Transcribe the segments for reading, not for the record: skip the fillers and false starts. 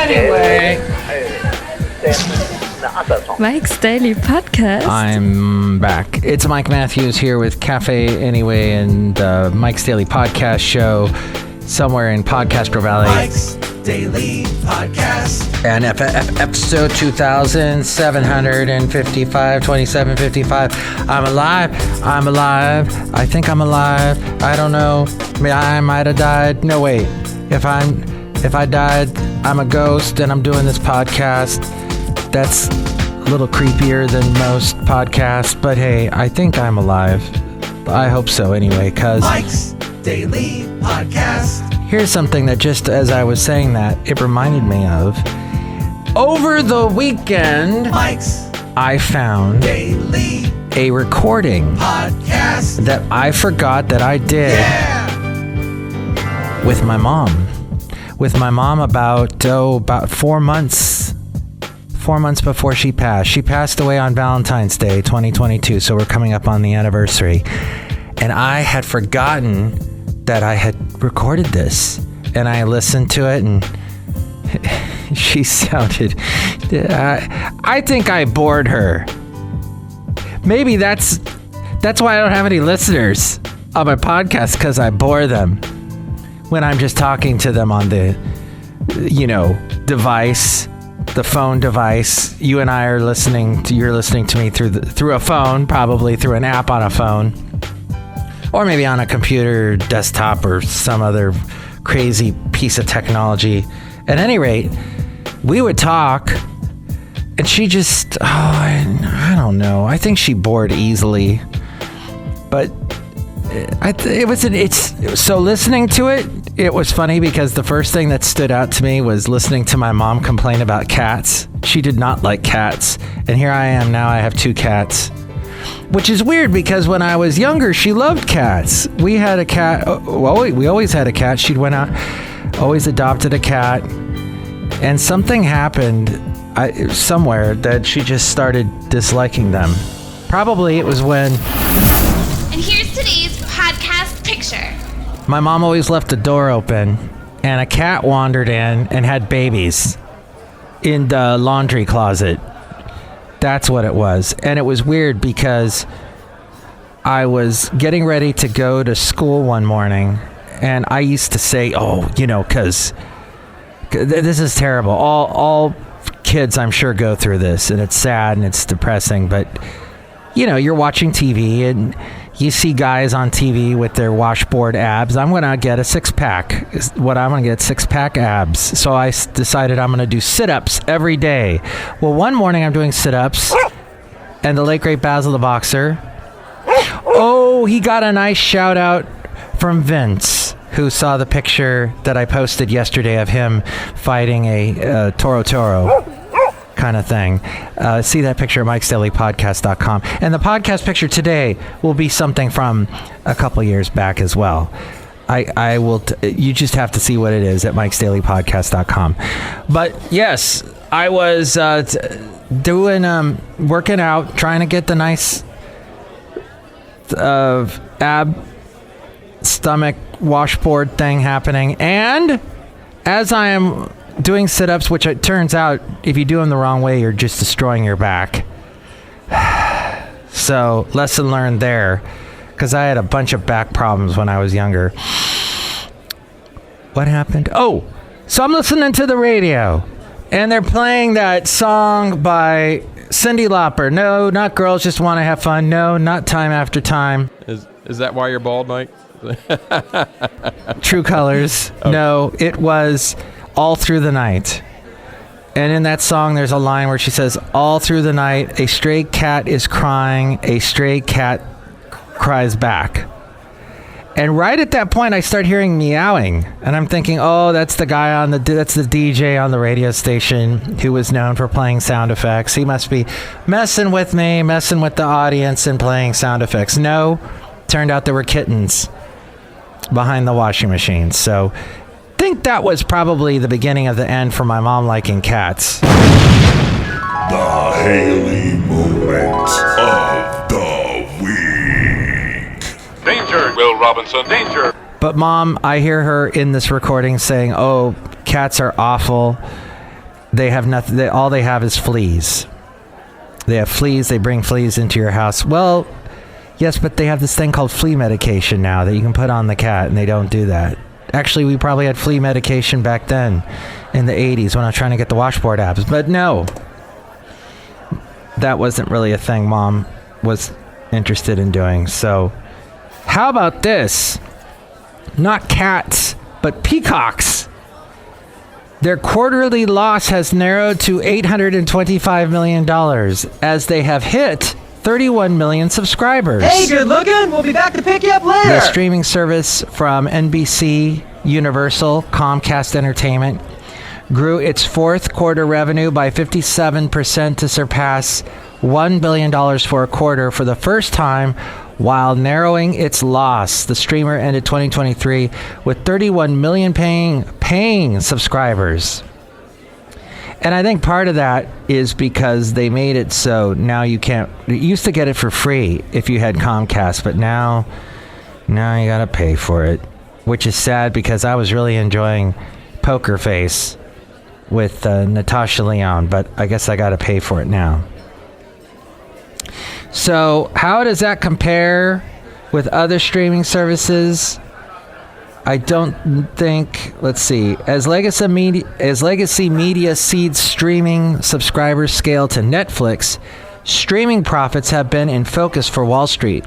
Anyway. Mike's Daily Podcast. I'm back. It's Mike Matthews here with Café Anyway and Mike's Daily Podcast show somewhere in Podcastro Valley. Mike's Daily Podcast. And episode 2755, 2755. I'm alive. I think I'm alive. I don't know. I might have died. No, wait. If I died, I'm a ghost and I'm doing this podcast. That's a little creepier than most podcasts, but hey, I think I'm alive. I hope so anyway, because Mike's Daily Podcast. Here's something that just as I was saying that, it reminded me of. Over the weekend, Mike's I found Daily a recording Podcast that I forgot that I did with my mom. With my mom about 4 months. 4 months before she passed. She passed away on Valentine's Day, 2022, so we're coming up on the anniversary. And I had forgotten that I had recorded this. And I listened to it, and she sounded... I think I bored her. Maybe that's why I don't have any listeners on my podcast, because I bore them when I'm just talking to them on the, device. The phone device. You and I are you're listening to me through a phone, probably through an app on a phone, or maybe on a computer, desktop, or some other crazy piece of technology. At any rate, we would talk, and she just, I don't know. I think she bored easily, but so listening to it, it was funny because the first thing that stood out to me was listening to my mom complain about cats. She did not like cats. And here I am now, I have 2 cats. Which is weird because when I was younger, she loved cats. We had a cat. We always had a cat. She'd went out, always adopted a cat. And something happened somewhere that she just started disliking them. Probably it was when... And here's today's podcast picture. My mom always left the door open, and a cat wandered in and had babies in the laundry closet. That's what it was. And it was weird because I was getting ready to go to school one morning, and I used to say, because this is terrible. All kids, I'm sure, go through this, and it's sad and it's depressing, but, you're watching TV, and you see guys on TV with their washboard abs. I'm going to get a 6-pack. I'm going to get 6-pack abs. So I decided I'm going to do sit-ups every day. Well, one morning I'm doing sit-ups, and the late great Basil the Boxer, he got a nice shout out from Vince, who saw the picture that I posted yesterday of him fighting a Toro kind of thing. See that picture at mikesdailypodcast.com. And the podcast picture today will be something from a couple years back as well. I will you just have to see what it is at mikesdailypodcast.com. But yes, I was doing working out, trying to get the nice ab stomach washboard thing happening, and as I am doing sit-ups, which it turns out, if you do them the wrong way, you're just destroying your back. So, lesson learned there, because I had a bunch of back problems when I was younger. What happened? So I'm listening to the radio, and they're playing that song by Cyndi Lauper. No, not Girls Just Want to Have Fun. No, not Time After Time. Is that why you're bald, Mike? True Colors. Oh. No, it was All Through the Night. And in that song, there's a line where she says, all through the night, a stray cat is crying, a stray cat cries back. And right at that point, I start hearing meowing. And I'm thinking, that's the guy that's the DJ on the radio station who was known for playing sound effects. He must be messing with me, messing with the audience and playing sound effects. No, turned out there were kittens behind the washing machine. So I think that was probably the beginning of the end for my mom liking cats. The Haley moment of the week. Danger, Will Robinson, danger. But Mom, I hear her in this recording saying, "Oh, cats are awful. They have nothing. All they have is fleas. They have fleas. They bring fleas into your house." Well, yes, but they have this thing called flea medication now that you can put on the cat, and they don't do that. Actually, we probably had flea medication back then in the 80s when I was trying to get the washboard apps. But no, that wasn't really a thing Mom was interested in doing. So how about this? Not cats, but peacocks. Their quarterly loss has narrowed to $825 million as they have hit 31 million subscribers. Hey, good looking. We'll be back to pick you up later. The streaming service from NBC, Universal, Comcast Entertainment grew its fourth quarter revenue by 57% to surpass $1 billion for a quarter for the first time while narrowing its loss. The streamer ended 2023 with 31 million paying subscribers. And I think part of that is because they made it so now you can't... You used to get it for free if you had Comcast, but now you gotta pay for it. Which is sad because I was really enjoying Poker Face with Natasha Lyonne, but I guess I gotta pay for it now. So how does that compare with other streaming services? I don't think, let's see, as Legacy Media seeds streaming subscribers scale to Netflix, streaming profits have been in focus for Wall Street.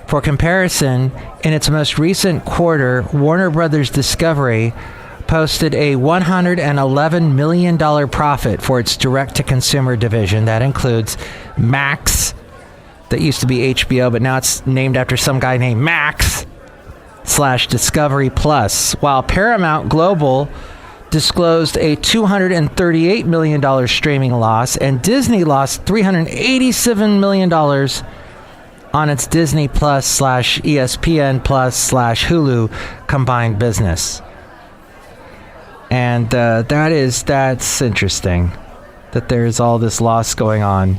For comparison, in its most recent quarter, Warner Brothers Discovery posted a $111 million profit for its direct-to-consumer division. That includes Max, that used to be HBO, but now it's named after some guy named Max, /Discovery Plus, while Paramount Global disclosed a $238 million streaming loss, and Disney lost $387 million on its Disney Plus /ESPN Plus /Hulu combined business. And that's interesting that there's all this loss going on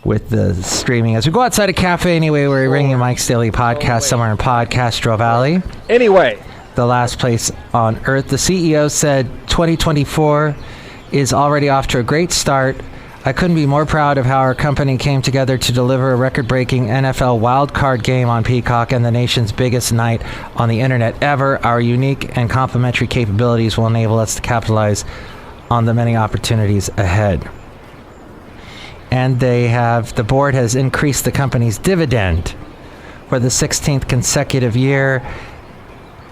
with the streaming. As we go outside of Café Anyway, we're bringing Mike's Daily Podcast somewhere in Podcastro Valley. Anyway, the last place on earth. The CEO said 2024 is already off to a great start. I couldn't be more proud of how our company came together to deliver a record-breaking NFL wildcard game on Peacock and the nation's biggest night on the internet ever. Our unique and complementary capabilities will enable us to capitalize on the many opportunities ahead. And the board has increased the company's dividend for the 16th consecutive year.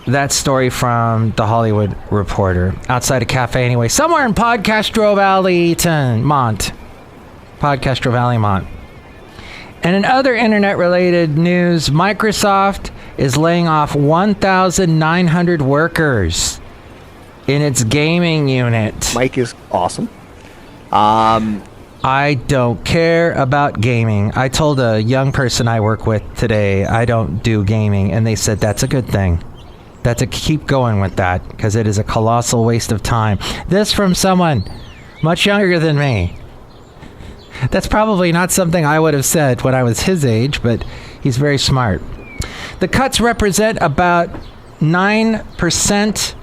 That story from The Hollywood Reporter. Outside of Café Anyway, somewhere in Podcastro Valley, Mont. Podcastro Valley, Mont. And in other internet-related news, Microsoft is laying off 1,900 workers in its gaming unit. Mike is awesome. I don't care about gaming. I told a young person I work with today I don't do gaming, and they said that's a good thing. Keep going with that, because it is a colossal waste of time. This from someone much younger than me. That's probably not something I would have said when I was his age, but he's very smart. The cuts represent about 9%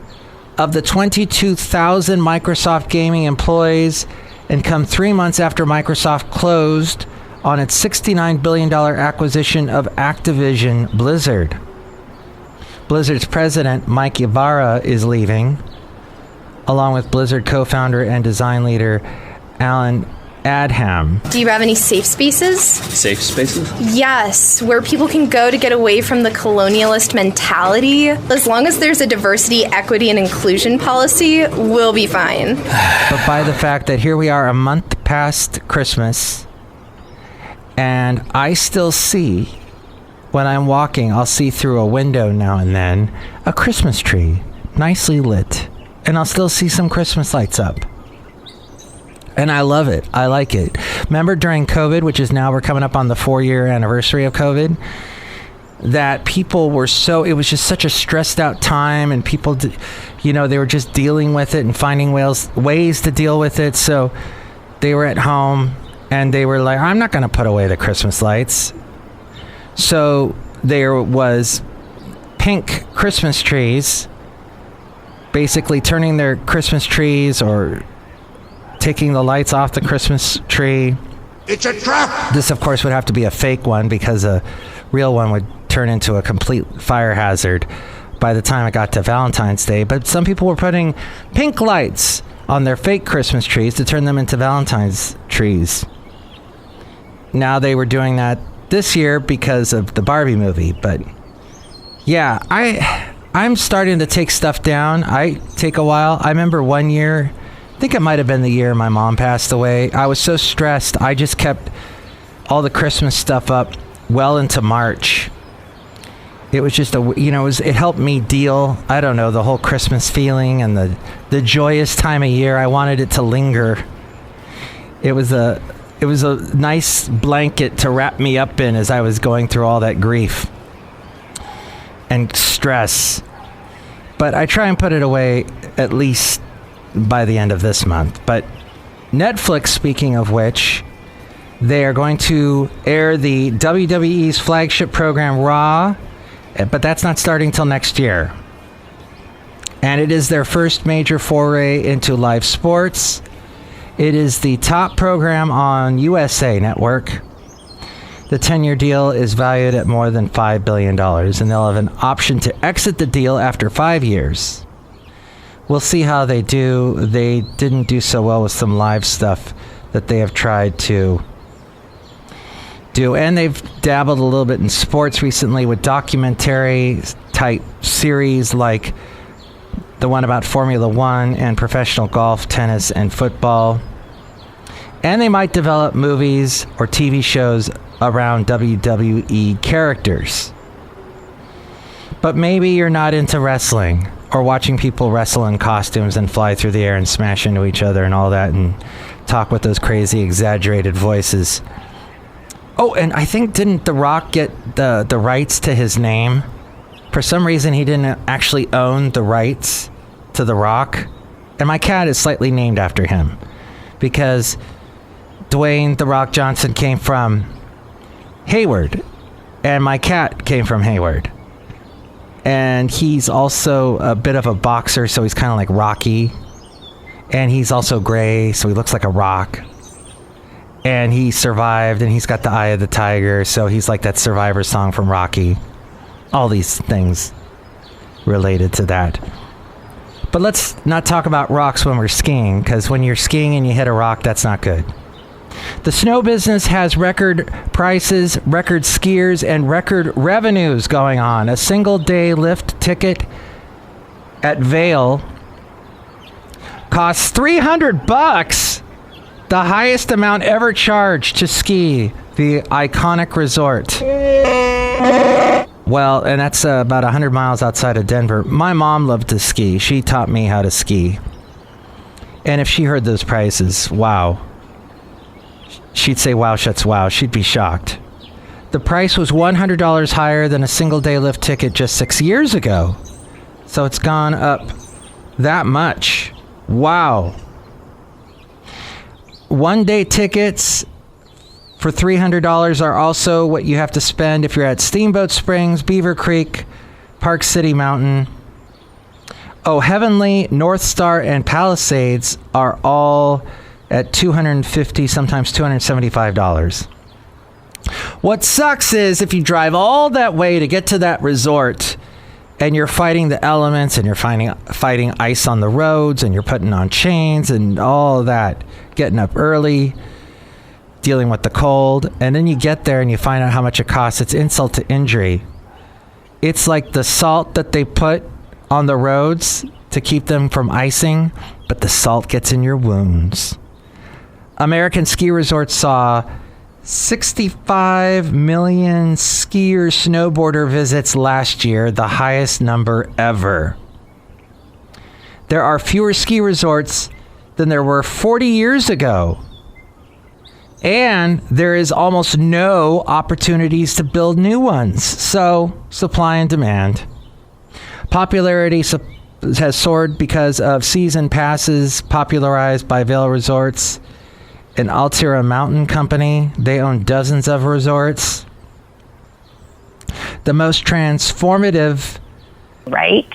of the 22,000 Microsoft gaming employees and come 3 months after Microsoft closed on its $69 billion acquisition of Activision Blizzard. Blizzard's president, Mike Ybarra, is leaving, along with Blizzard co-founder and design leader Alan Adham. Do you have any safe spaces? Safe spaces? Yes, where people can go to get away from the colonialist mentality. As long as there's a diversity, equity, and inclusion policy, we'll be fine. But by the fact that here we are a month past Christmas, and I still see, when I'm walking, I'll see through a window now and then, a Christmas tree, nicely lit. And I'll still see some Christmas lights up. And I love it. I like it. Remember during COVID, which is now we're coming up on the 4-year anniversary of COVID, that people were it was just such a stressed out time, and people, they were just dealing with it and finding ways to deal with it. So they were at home and they were like, I'm not going to put away the Christmas lights. So there was pink Christmas trees, basically turning their Christmas trees or taking the lights off the Christmas tree. It's a trap! This, of course, would have to be a fake one because a real one would turn into a complete fire hazard by the time it got to Valentine's Day. But some people were putting pink lights on their fake Christmas trees to turn them into Valentine's trees. Now they were doing that this year because of the Barbie movie. But yeah, I'm starting to take stuff down. I take a while. I remember one year, I think it might have been the year my mom passed away. I was so stressed. I just kept all the Christmas stuff up well into March. It was just it helped me deal, I don't know, the whole Christmas feeling and the joyous time of year. I wanted it to linger. It was a nice blanket to wrap me up in as I was going through all that grief and stress. But I try and put it away at least by the end of this month. But Netflix, speaking of which, they are going to air the WWE's flagship program Raw, but that's not starting till next year. And it is their first major foray into live sports. It is the top program on USA Network. The 10-year deal is valued at more than $5 billion, and they'll have an option to exit the deal after 5 years. We'll see how they do. They didn't do so well with some live stuff that they have tried to do, and they've dabbled a little bit in sports recently with documentary type series like the one about Formula One and professional golf, tennis, and football. And they might develop movies or TV shows around WWE characters. But maybe you're not into wrestling or watching people wrestle in costumes and fly through the air and smash into each other and all that and talk with those crazy exaggerated voices. Oh, and I think, didn't The Rock get the rights to his name? For some reason, he didn't actually own the rights to The Rock. And my cat is slightly named after him. Because Dwayne The Rock Johnson came from Hayward. And my cat came from Hayward. And he's also a bit of a boxer, so he's kind of like Rocky. And he's also gray, so he looks like a rock. And he survived, and he's got the eye of the tiger, so he's like that Survivor song from Rocky. All these things related to that. But let's not talk about rocks when we're skiing, because when you're skiing and you hit a rock, that's not good. The snow business has record prices, record skiers, and record revenues going on. A single day lift ticket at Vail costs $300. The highest amount ever charged to ski the iconic resort. Well, and that's about 100 miles outside of Denver. My mom loved to ski. She taught me how to ski. And if she heard those prices, wow. She'd say, wow, shuts wow. She'd be shocked. The price was $100 higher than a single day lift ticket just 6 years ago. So it's gone up that much. Wow. One-day tickets for $300 are also what you have to spend if you're at Steamboat Springs, Beaver Creek, Park City Mountain. Oh, Heavenly, North Star, and Palisades are all at $250, sometimes $275. What sucks is if you drive all that way to get to that resort and you're fighting the elements and you're fighting ice on the roads and you're putting on chains and all that, getting up early, dealing with the cold, and then you get there and you find out how much it costs. It's insult to injury. It's like the salt that they put on the roads to keep them from icing, but the salt gets in your wounds. American Ski Resorts saw 65 million skier snowboarder visits last year, the highest number ever. There are fewer ski resorts than there were 40 years ago. And there is almost no opportunities to build new ones. So, supply and demand. Popularity has soared because of season passes popularized by Vail Resorts, an Altira Mountain company. They own dozens of resorts. The most transformative right?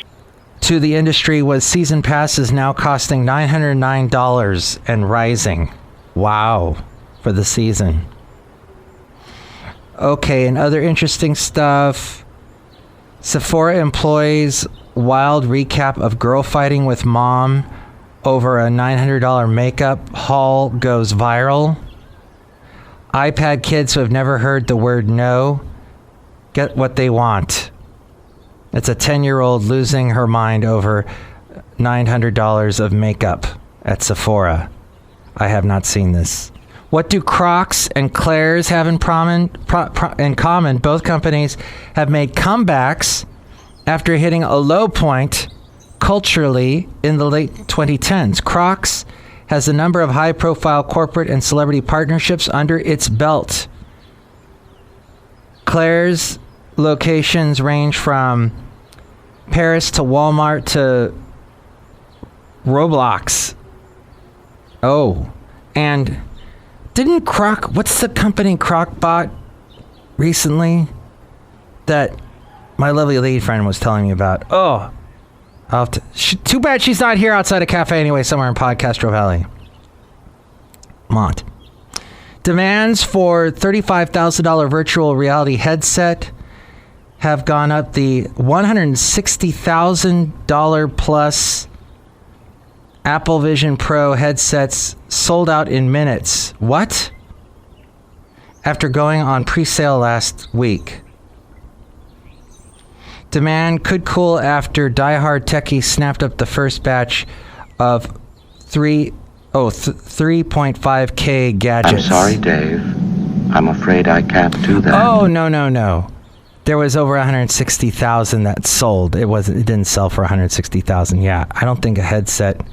To the industry was season passes now costing $909 and rising. Wow, for the season. Okay, and other interesting stuff. Sephora employees wild recap of girl fighting with mom over a $900 makeup haul goes viral. iPad kids who have never heard the word no get what they want. It's a 10-year-old losing her mind over $900 of makeup at Sephora. I have not seen this. What do Crocs and Claire's have in common? Both companies have made comebacks after hitting a low point culturally in the late 2010s. Crocs has a number of high-profile corporate and celebrity partnerships under its belt. Claire's locations range from Paris to Walmart to Roblox. Oh, and didn't what's the company Croc bought recently that my lovely lead friend was telling me about? Oh, too bad she's not here outside of Café Anyway, somewhere in Podcastro Valley. Mont. Demands for $35,000 virtual reality headset have gone up. The $160,000 plus Apple Vision Pro headsets sold out in minutes. What? After going on pre-sale last week. Demand could cool after diehard techies snapped up the first batch of 3.5K gadgets. I'm sorry, Dave. I'm afraid I can't do that. Oh, no. There was over 160,000 that sold. It didn't sell for 160,000. Yeah, I don't think a headset.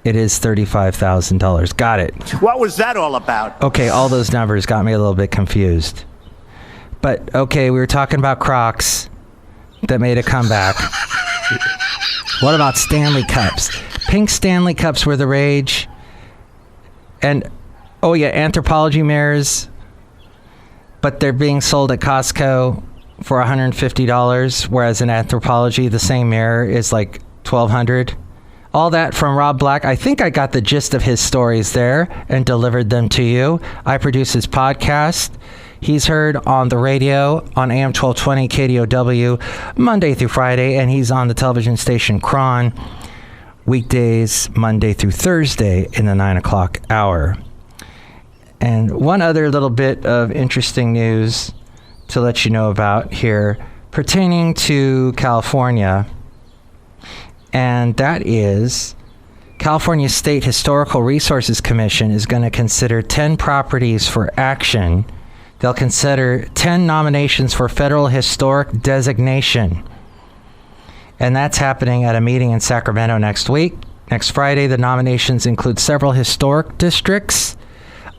It is $35,000. Got it. What was that all about? Okay, all those numbers got me a little bit confused. But okay, we were talking about Crocs that made a comeback. What about Stanley Cups? Pink Stanley Cups were the rage. And oh yeah, Anthropologie mirrors. But they're being sold at Costco for $150, whereas in Anthropologie, the same mirror is like $1,200. All that from Rob Black. I think I got the gist of his stories there and delivered them to you. I produce his podcast. He's heard on the radio on AM 1220 KDOW Monday through Friday, and he's on the television station Kron weekdays Monday through Thursday in the 9 o'clock hour. And one other little bit of interesting news to let you know about here pertaining to California, and that is California State Historical Resources Commission is going to consider 10 properties for action. They'll consider 10 nominations for federal historic designation. And that's happening at a meeting in Sacramento next week. Next Friday, the nominations include several historic districts,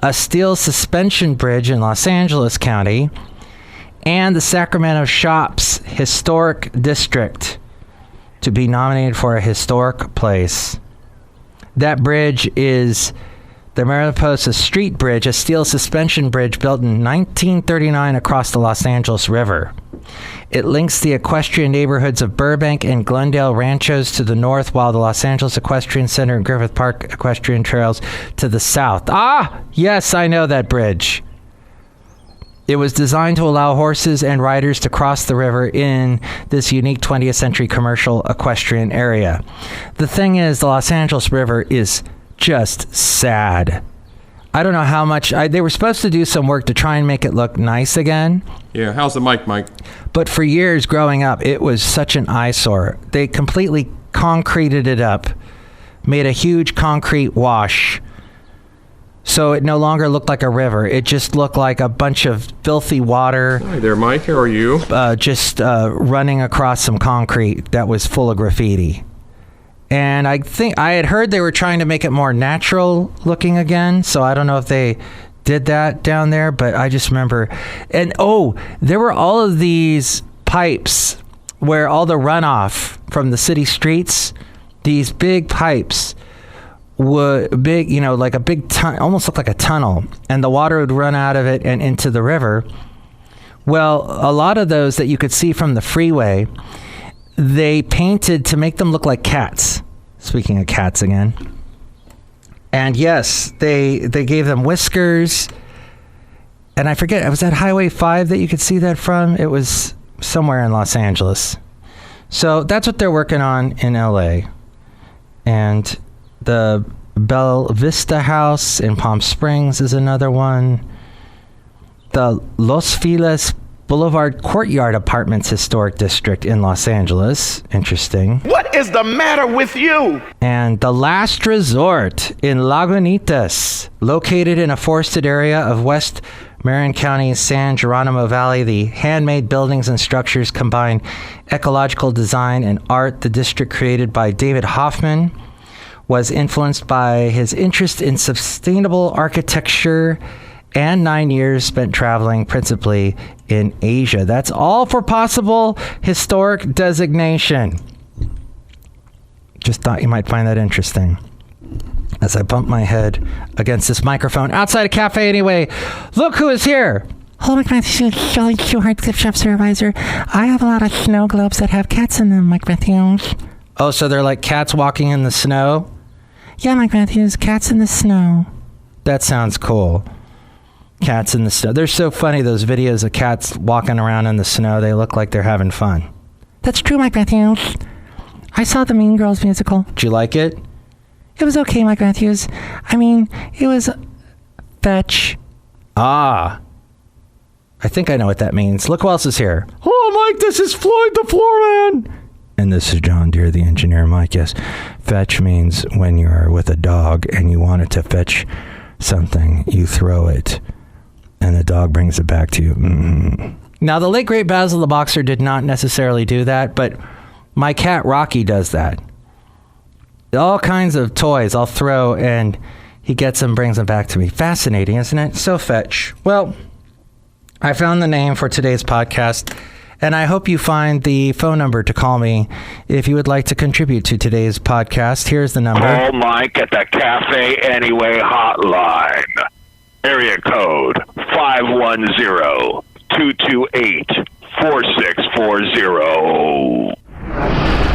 a steel suspension bridge in Los Angeles County, and the Sacramento Shops Historic District to be nominated for a historic place. That bridge is the Mariposa Street Bridge, a steel suspension bridge built in 1939 across the Los Angeles River. It links the equestrian neighborhoods of Burbank and Glendale Ranchos to the north, while the Los Angeles Equestrian Center and Griffith Park equestrian trails to the south. Ah, yes, I know that bridge. It was designed to allow horses and riders to cross the river in this unique 20th century commercial equestrian area. The thing is, the Los Angeles River is just sad. I don't know how much... they were supposed to do some work to try and make it look nice again. Yeah, how's the mic, Mike? But for years growing up, it was such an eyesore. They completely concreted it up, made a huge concrete wash, so it no longer looked like a river. It just looked like a bunch of filthy water. Hi there, Mike. How are you? Just running across some concrete that was full of graffiti. And I think I had heard they were trying to make it more natural looking again. So I don't know if they did that down there, but I just remember. And there were all of these pipes where all the runoff from the city streets, these big pipes, would big, like a big almost looked like a tunnel, and the water would run out of it and into the river. Well, a lot of those that you could see from the freeway, they painted to make them look like cats. Speaking of cats again. And yes, they gave them whiskers. And I forget, was that Highway 5 that you could see that from? It was somewhere in Los Angeles. So that's what they're working on in LA. And the Bella Vista House in Palm Springs is another one. The Los Feliz Boulevard Courtyard Apartments Historic District in Los Angeles. Interesting. What is the matter with you? And The Last Resort in Lagunitas, located in a forested area of West Marin County's San Geronimo Valley. The handmade buildings and structures combine ecological design and art. The district, created by David Hoffman, was influenced by his interest in sustainable architecture and 9 years spent traveling principally in Asia. That's all for possible historic designation. Just thought you might find that interesting. As I bump my head against this microphone outside a Café Anyway, look who is here. Hello, Mike Matthews. Chely Shoehart, gift shop supervisor. I have a lot of snow globes that have cats in them, Mike Matthews. Oh, so they're like cats walking in the snow? Yeah, Mike Matthews, cats in the snow. That sounds cool. Cats in the snow. They're so funny, those videos of cats walking around in the snow. They look like they're having fun. That's true, Mike Matthews. I saw the Mean Girls musical. Did you like it? It was okay, Mike Matthews. I mean, it was fetch. Ah. I think I know what that means. Look who else is here. Oh, Mike, this is Floyd the Floorman. And this is John Deere, the engineer, Mike. Yes, fetch means when you're with a dog and you want it to fetch something, you throw it, and the dog brings it back to you. Mm-hmm. Now, the late, great Basil the Boxer did not necessarily do that, but my cat Rocky does that. All kinds of toys I'll throw, and he gets them, brings them back to me. Fascinating, isn't it? So fetch. Well, I found the name for today's podcast, and I hope you find the phone number to call me if you would like to contribute to today's podcast. Here's the number. Call Mike at the Café Anyway hotline. Area code 510-228-4640.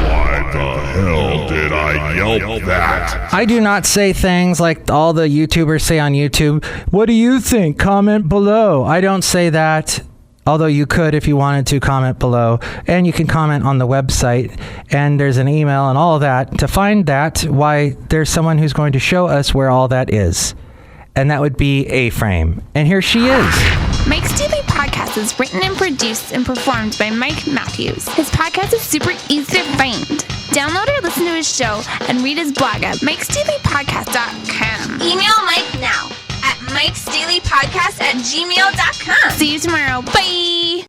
Why the hell did I yelp that? I do not say things like all the YouTubers say on YouTube. What do you think? Comment below. I don't say that. Although you could if you wanted to comment below. And you can comment on the website. And there's an email and all of that. To find that, why, there's someone who's going to show us where all that is. And that would be A-Frame. And here she is. Mike's Daily Podcast is written and produced and performed by Mike Matthews. His podcast is super easy to find. Download or listen to his show and read his blog at mikesdailypodcast.com. Email Mike now at mikesdailypodcast@gmail.com. See you tomorrow. Bye!